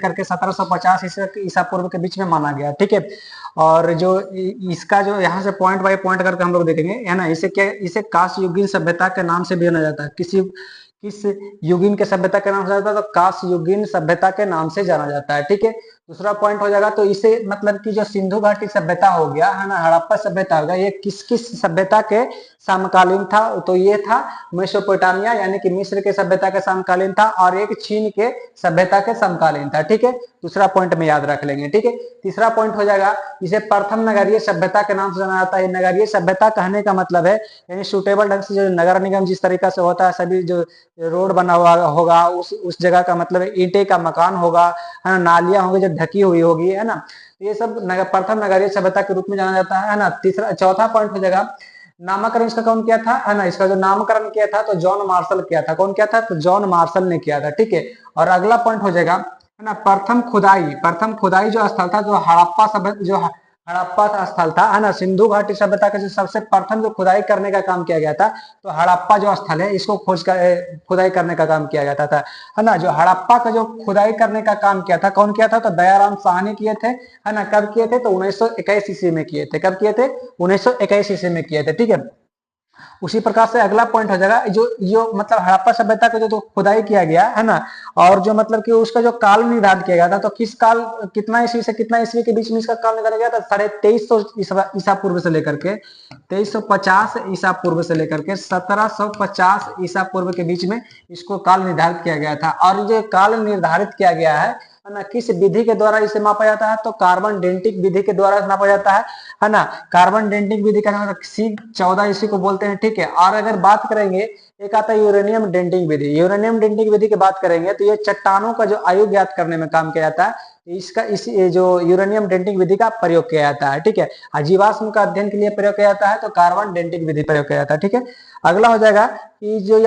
लेकर के 1750 ईसा पूर्व के बीच में माना गया, ठीक है। और जो इसका जो यहाँ से पॉइंट बाय पॉइंट करके हम लोग देखेंगे, है ना। इसे क्या, इसे कांस्य युगीन सभ्यता के नाम से भी जाना जाता है। किस युगीन के सभ्यता के नाम से जाता है, तो कांस्य युगीन सभ्यता के नाम से जाना जाता है, ठीक है। दूसरा पॉइंट हो जाएगा, तो इसे मतलब कि जो सिंधु घाटी सभ्यता हो गया, है ना, हड़प्पा सभ्यता हो गया, ये किस किस सभ्यता के समकालीन था, तो ये था मेसोपोटामिया यानी कि मिस्र के सभ्यता के समकालीन था, और एक चीन के सभ्यता के समकालीन था, ठीक है। दूसरा पॉइंट में याद रख लेंगे, ठीक है। तीसरा पॉइंट हो जाएगा, इसे प्रथम नगरीय सभ्यता के नाम से जाना जाता है। नगरीय सभ्यता कहने का मतलब है यानी सुटेबल ढंग से जो नगर निगम जिस तरीका से होता है, सभी जो रोड बना हुआ होगा, उस जगह का मतलब ईंटे का मकान होगा, है ना, नालियां होंगी जो ढकी हुई होगी, है ना, ये सब प्रथम नगरीय सभ्यता के रूप में जाना जाता है ना। चौथा पॉइंट हो जाएगा, नामकरण इसका कौन किया था, है ना, इसका जो नामकरण किया था तो जॉन मार्शल किया था। कौन किया था, तो जॉन मार्शल ने किया था, ठीक है। और अगला पॉइंट हो जाएगा, है ना, प्रथम खुदाई जो स्थल था, जो हड़प्पा सभ्यता, जो हड़प्पा का स्थल था, है ना, सिंधु घाटी सभ्यता का जो सबसे प्रथम जो खुदाई करने का काम किया गया था, तो हड़प्पा जो स्थल है इसको खुदाई करने का काम किया गया था, है ना। जो हड़प्पा का जो खुदाई करने का काम किया था, कौन किया था, तो दयाराम साहनी किए थे, है ना। कब किए थे, तो 1921 ईस्वी में किए थे। कब किए थे, 1921 ईस्वी में किए थे, ठीक है। उसी प्रकार से अगला पॉइंट हो जाएगा, जो जो मतलब हड़प्पा सभ्यता का जो खुदाई किया गया, है ना, और जो मतलब कि उसका जो काल निर्धारित किया गया था, तो किस काल, कितना ईस्वी से कितना ईस्वी के बीच में इसका काल निर्धारित किया था, 2350 ईसा पूर्व से लेकर के 2350 ईसा पूर्व से लेकर के 1750 ईसा पूर्व के बीच में इसको काल निर्धारित किया गया था। और जो काल निर्धारित किया गया है ना, किस विधि के द्वारा इसे मापा जाता है, तो कार्बन डेंटिक विधि के द्वारा नापा जाता है ना। कार्बन डेंटिंग विधि का नाम C14 इसी को बोलते हैं, ठीक है। और अगर बात करेंगे, एक आता है यूरेनियम डेंटिंग विधि। यूरेनियम डेंटिंग विधि की बात करेंगे तो ये चट्टानों का जो आयु ज्ञात करने में काम किया जाता है, इस जो यूरेनियम डेंटिंग विधि का प्रयोग किया जाता है, ठीक है। जीवाश्म का अध्ययन के लिए प्रयोग किया जाता है तो कार्बन डेंटिंग विधि प्रयोग किया जाता है, ठीक है। अगला हो जाएगा कि जो